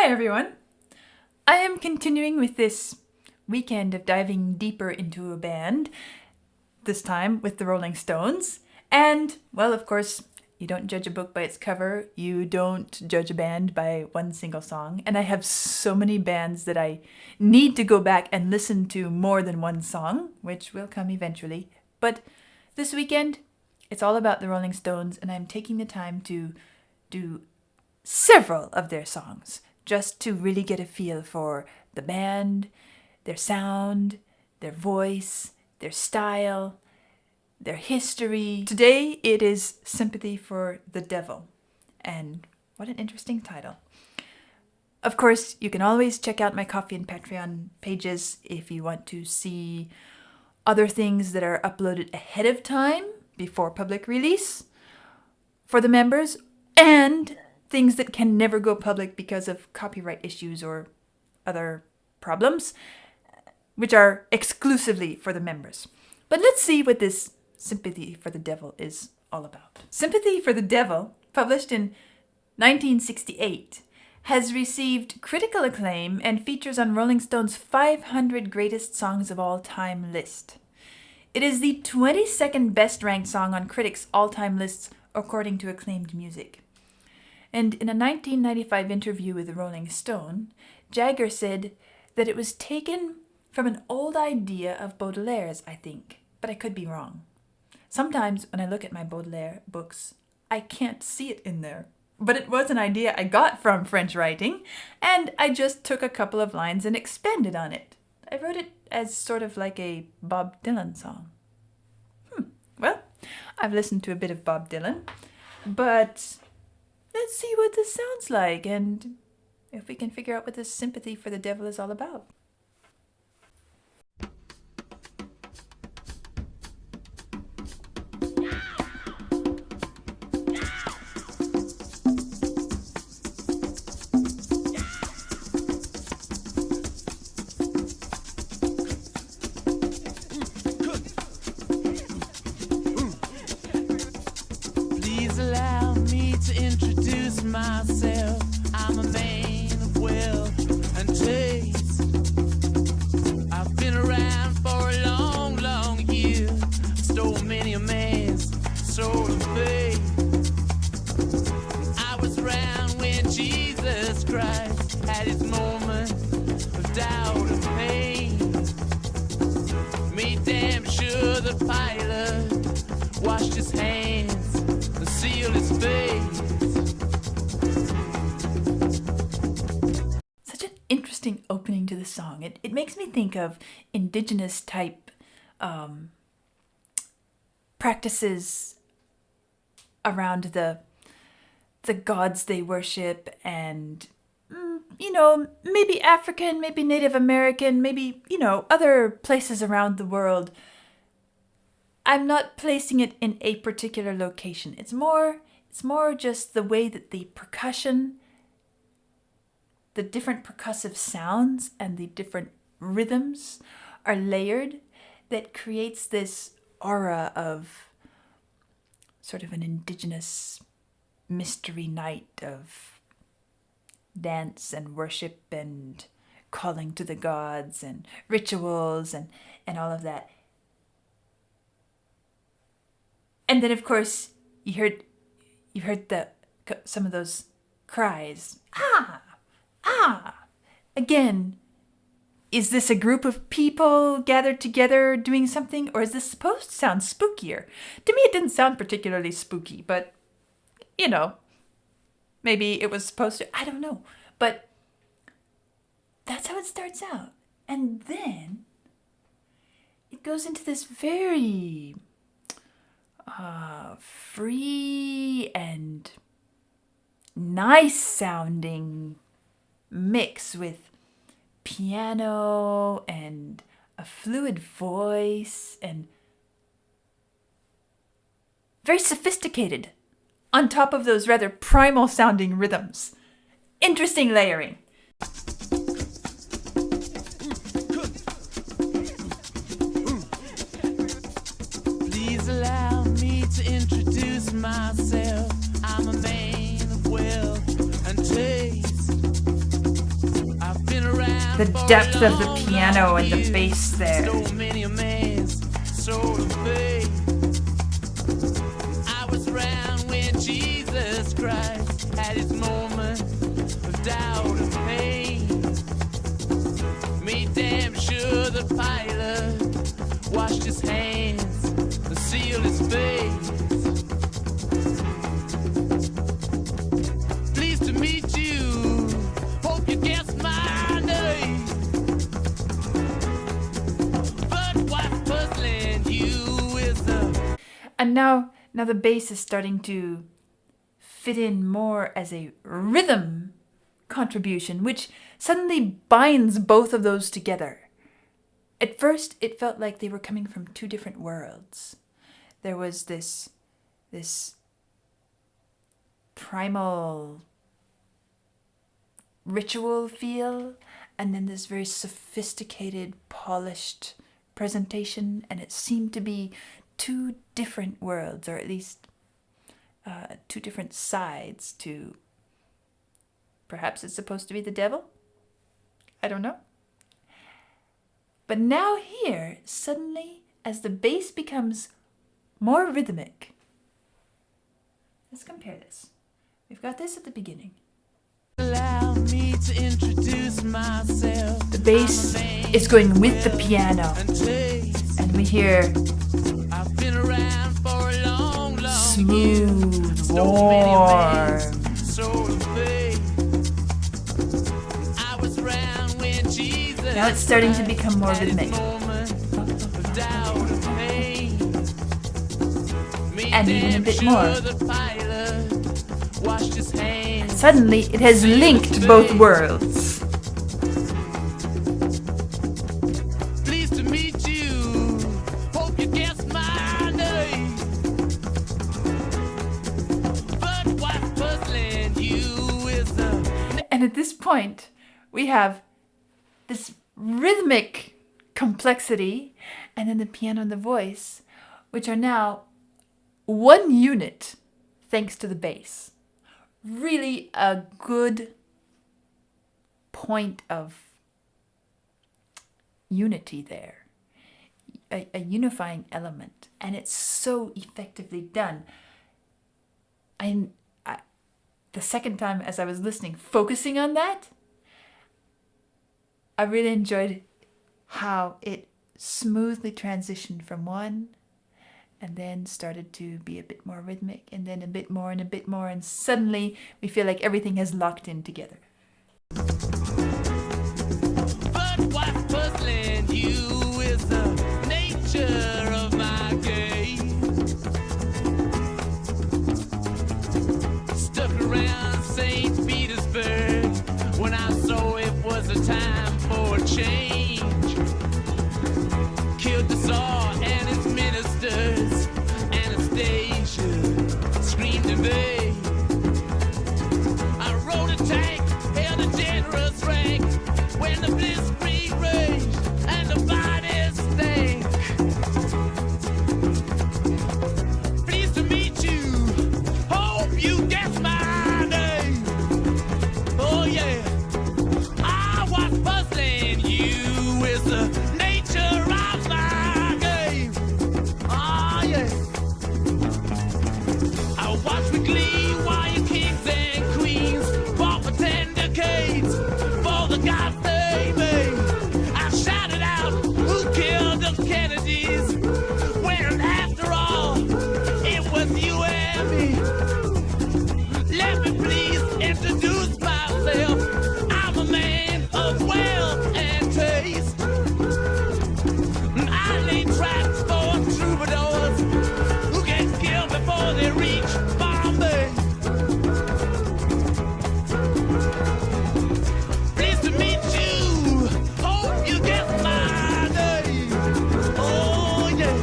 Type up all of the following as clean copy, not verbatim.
Hi everyone! I am continuing with this weekend of diving deeper into a band, this time with the Rolling Stones. And, well, of course, you don't judge a book by its cover, you don't judge a band by one single song, and I have so many bands that I need to go back and listen to more than one song, which will come eventually. But this weekend, it's all about the Rolling Stones, and I'm taking the time to do several of their songs, just to really get a feel for the band, their sound, their voice, their style, their history. Today it is Sympathy for the Devil, and what an interesting title. Of course, you can always check out my Ko-fi and Patreon pages if you want to see other things that are uploaded ahead of time before public release for the members, and things that can never go public because of copyright issues or other problems, which are exclusively for the members. But let's see what this Sympathy for the Devil is all about. Sympathy for the Devil, published in 1968, has received critical acclaim and features on Rolling Stone's 500 Greatest Songs of All Time list. It is the 22nd best-ranked song on critics' all-time lists according to Acclaimed Music. And in a 1995 interview with the Rolling Stone, Jagger said that it was taken from an old idea of Baudelaire's, I think, but I could be wrong. Sometimes when I look at my Baudelaire books, I can't see it in there. But it was an idea I got from French writing, and I just took a couple of lines and expanded on it. I wrote it as sort of like a Bob Dylan song. Well, I've listened to a bit of Bob Dylan, but let's see what this sounds like, and if we can figure out what this Sympathy for the Devil is all about. Allow me to introduce myself. I'm a man of wealth and taste. I've been around for a long, long year. Stole many a man's soul and faith. I was around when Jesus Christ had his moment of doubt and pain. Made damn sure the Pilate washed his hands, seal his face. Such an interesting opening to the song. It makes me think of indigenous type practices around the gods they worship, and maybe African, maybe Native American, maybe other places around the world. I'm not placing it in a particular location. It's more just the way that the percussion, the different percussive sounds and the different rhythms are layered that creates this aura of sort of an indigenous mystery night of dance and worship and calling to the gods and rituals and all of that. And then, of course, you heard some of those cries. Ah! Ah! Again, is this a group of people gathered together doing something, or is this supposed to sound spookier? To me, it didn't sound particularly spooky, but, maybe it was supposed to. I don't know. But that's how it starts out. And then it goes into this very free and nice sounding mix with piano and a fluid voice and very sophisticated on top of those rather primal sounding rhythms. Interesting layering. Please allow me to introduce myself. I'm a man of wealth and taste. The depth of the piano and the bass there. So many a man's soul of faith. I was around when Jesus Christ had his moment of doubt and pain. Made damn sure the pilot washed his hands and sealed his face. Pleased to meet you. Hope you guessed my name. But what's puzzling you is the... And now the bass is starting to fit in more as a rhythm contribution, which suddenly binds both of those together. At first, it felt like they were coming from two different worlds. There was this primal ritual feel, and then this very sophisticated, polished presentation, and it seemed to be two different worlds, or at least two different sides to... Perhaps it's supposed to be the devil? I don't know. But now here, suddenly, as the bass becomes more rhythmic, let's compare this. We've got this at the beginning. Allow me to introduce myself. The bass is going with the piano, and we hear I've been around for a long, long smooth, warm. I was around when Jesus. Now it's starting to become more rhythmic. And even a bit more. And suddenly it has linked both worlds. Pleased to meet you. Hope you guessed my name. But what's puzzling you is the... And at this point, we have this rhythmic complexity and then the piano and the voice, which are now one unit thanks to the bass. Really a good point of unity there. A unifying element. And it's so effectively done. The second time as I was listening, focusing on that, I really enjoyed how it smoothly transitioned from one and then started to be a bit more rhythmic and then a bit more and a bit more, and suddenly we feel like everything has locked in together. But what's puzzling you is the nature of my game. Stuck around St. Petersburg when I saw it was a time for a change. Killed the Tsar and his ministers. Anastasia screamed in vain. I rode a tank, held a generous rank when the blitzkrieg raged and the bodies stank. Pleased to meet you. Hope you guessed my name. Oh yeah. What's puzzling you is the nature of my game. Oh yeah. I watch with glee while your kings and queens fought for 10 decades for the gods they made. I shouted out, who killed the Kennedys? When after all, it was you and me. Let me please introduce myself. I'm a man of wealth and taste. I lay traps for troubadours who get killed before they reach Bombay. Pleased to meet you. Hope you get my name. Oh yeah.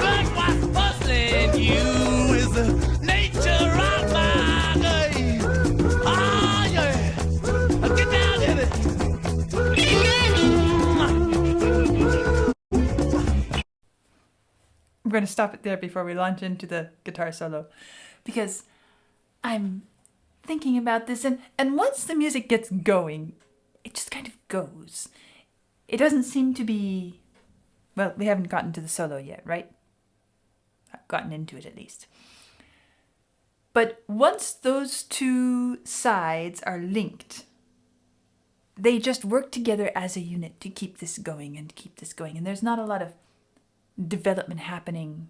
But what's puzzling you is the nature of my game. Oh yeah. Get down in it. I'm going to stop it there before we launch into the guitar solo, because I'm thinking about this, and once the music gets going, it just kind of goes. It doesn't seem to be... Well, we haven't gotten to the solo yet, right? I've gotten into it at least. But once those two sides are linked, they just work together as a unit to keep this going and keep this going. And there's not a lot of development happening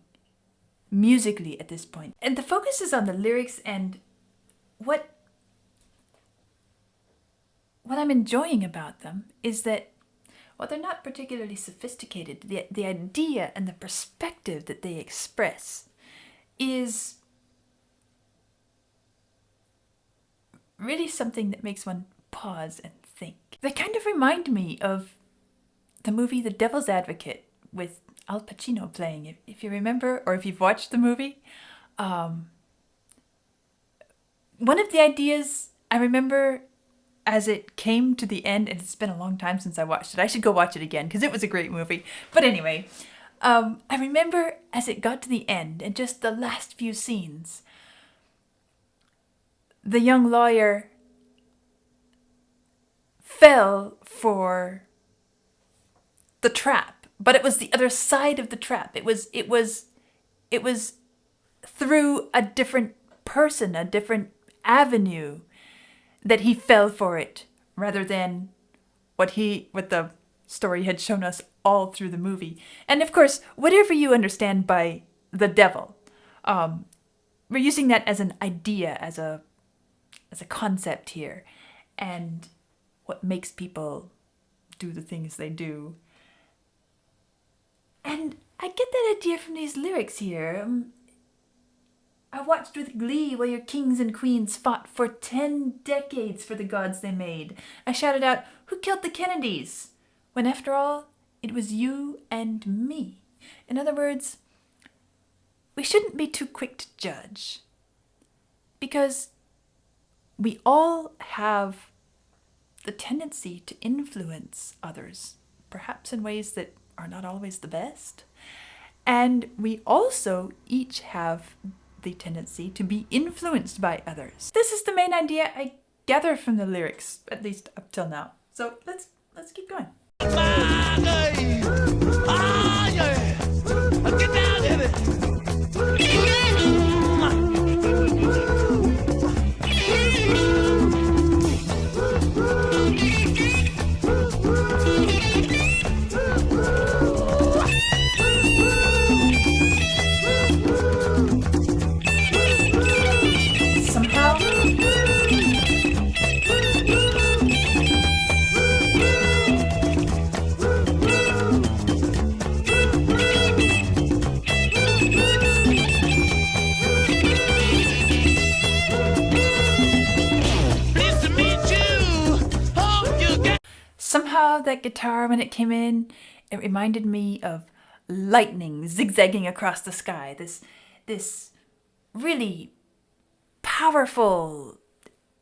musically at this point. And the focus is on the lyrics, and what I'm enjoying about them is that while they're not particularly sophisticated, the idea and the perspective that they express is really something that makes one pause and think. They kind of remind me of the movie The Devil's Advocate with Al Pacino playing, if you remember, or if you've watched the movie. One of the ideas I remember as it came to the end, and it's been a long time since I watched it. I should go watch it again because it was a great movie. But anyway, I remember as it got to the end and just the last few scenes, the young lawyer fell for the trap, but it was the other side of the trap. It was through a different person, a different avenue that he fell for it, rather than what the story had shown us all through the movie. And of course, whatever you understand by the devil, we're using that as an idea, as a concept here, and what makes people do the things they do. And I get that idea from these lyrics here. I watched with glee while your kings and queens fought for 10 decades for the gods they made. I shouted out, "Who killed the Kennedys?" When after all, it was you and me. In other words, we shouldn't be too quick to judge, because we all have the tendency to influence others, perhaps in ways that are not always the best. And we also each have the tendency to be influenced by others. This is the main idea I gather from the lyrics, at least up till now. So let's keep going. My name. Ah, yeah. Get down in it. Somehow that guitar, when it came in, it reminded me of lightning zigzagging across the sky. This really powerful,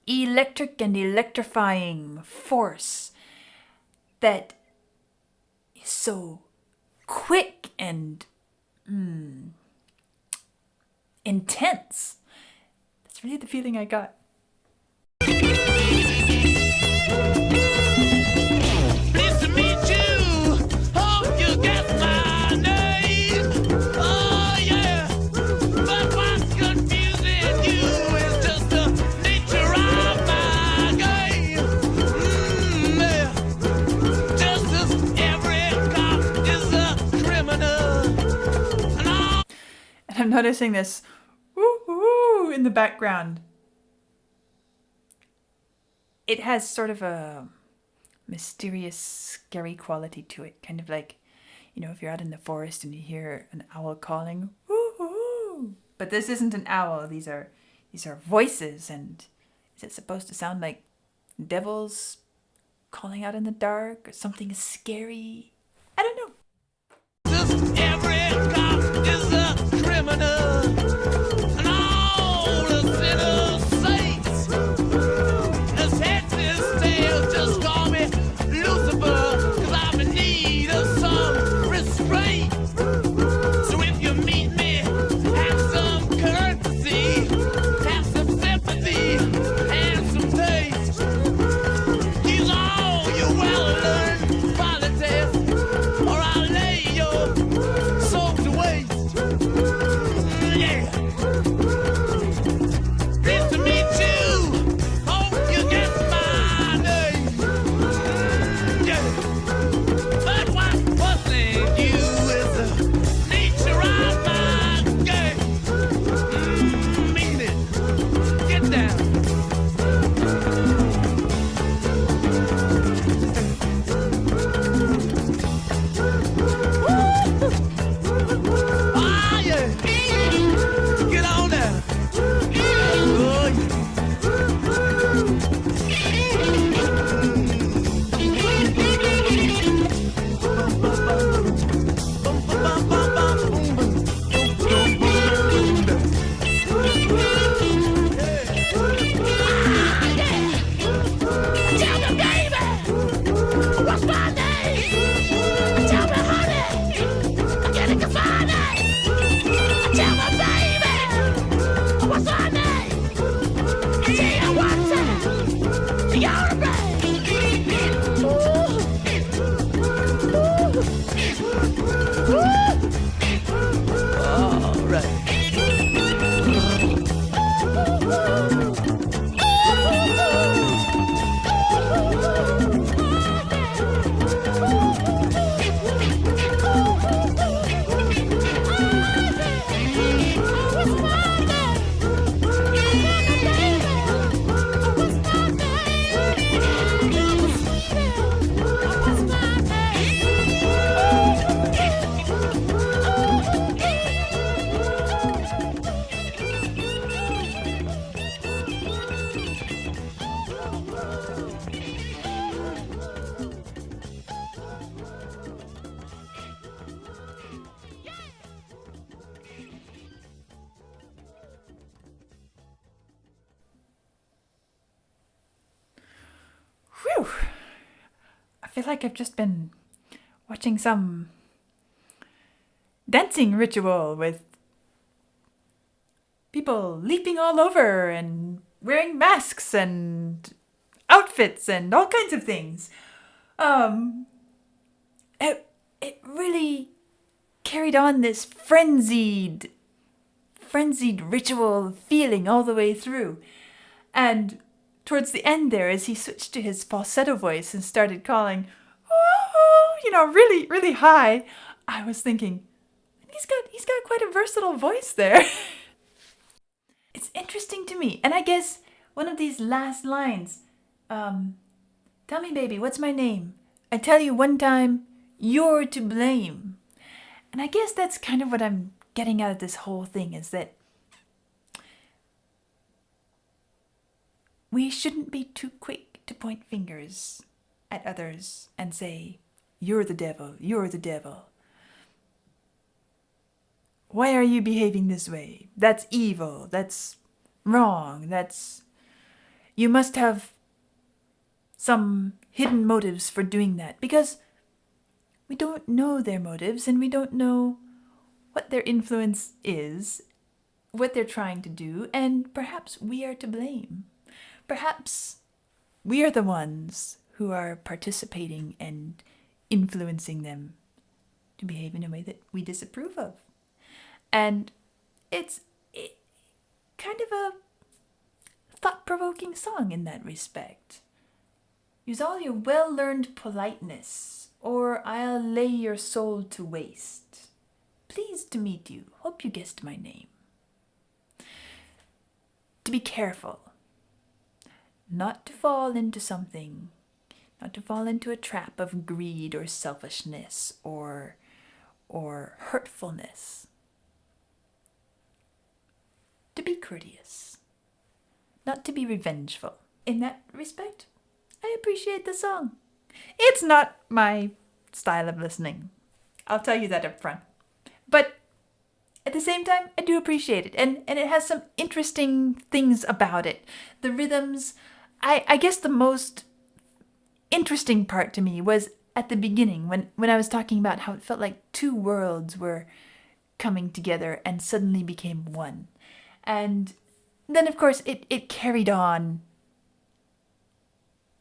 electric and electrifying force that is so quick and intense. That's really the feeling I got. I'm noticing this woo-woo in the background. It has sort of a mysterious, scary quality to it. Kind of like, if you're out in the forest and you hear an owl calling, woo-woo. But this isn't an owl. These are voices. And is it supposed to sound like devils calling out in the dark or something scary? I don't know. Every cop is a criminal, and all the sinners saints. This head, this tail, just call me Lucifer, 'cause I'm in need of some restraint. So if you meet me, have some courtesy, have some sympathy, and some taste. Use all your well feel like I've just been watching some dancing ritual with people leaping all over and wearing masks and outfits and all kinds of things. It really carried on this frenzied ritual feeling all the way through. And towards the end there, as he switched to his falsetto voice and started calling, oh, really, really high, I was thinking, he's got quite a versatile voice there. It's interesting to me. And I guess one of these last lines, tell me, baby, what's my name? I tell you one time, you're to blame. And I guess that's kind of what I'm getting out of this whole thing, is that we shouldn't be too quick to point fingers at others and say, you're the devil, you're the devil. Why are you behaving this way? That's evil, that's wrong, you must have some hidden motives for doing that, because we don't know their motives and we don't know what their influence is, what they're trying to do, and perhaps we are to blame. Perhaps we are the ones who are participating and influencing them to behave in a way that we disapprove of. And it's kind of a thought-provoking song in that respect. Use all your well-learned politeness, or I'll lay your soul to waste. Pleased to meet you. Hope you guessed my name. To be careful. Not to fall into something. Not to fall into a trap of greed or selfishness or hurtfulness. To be courteous. Not to be revengeful. In that respect, I appreciate the song. It's not my style of listening. I'll tell you that up front. But at the same time, I do appreciate it. And it has some interesting things about it. The rhythms, I guess the most interesting part to me was at the beginning when I was talking about how it felt like two worlds were coming together and suddenly became one. And then, of course, it carried on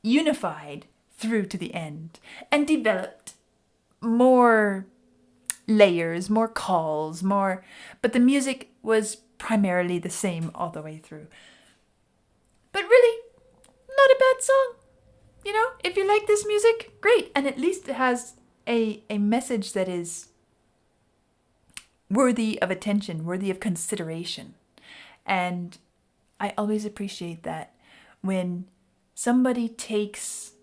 unified through to the end and developed more layers, more calls, but the music was primarily the same all the way through. But really, not a bad song. If you like this music, great. And at least it has a message that is worthy of attention, worthy of consideration. And I always appreciate that when somebody takes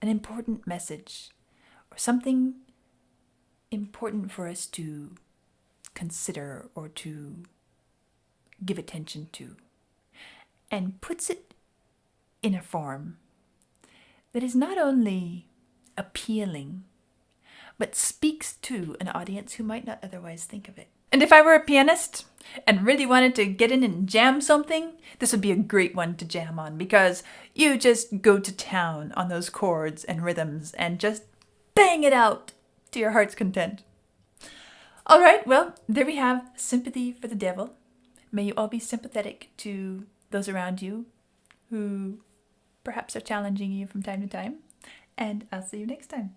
an important message or something important for us to consider or to give attention to and puts it in a form that is not only appealing but speaks to an audience who might not otherwise think of it. And if I were a pianist and really wanted to get in and jam something, this would be a great one to jam on, because you just go to town on those chords and rhythms and just bang it out to your heart's content. All right, well, there we have Sympathy for the Devil. May you all be sympathetic to those around you who perhaps are challenging you from time to time. And I'll see you next time.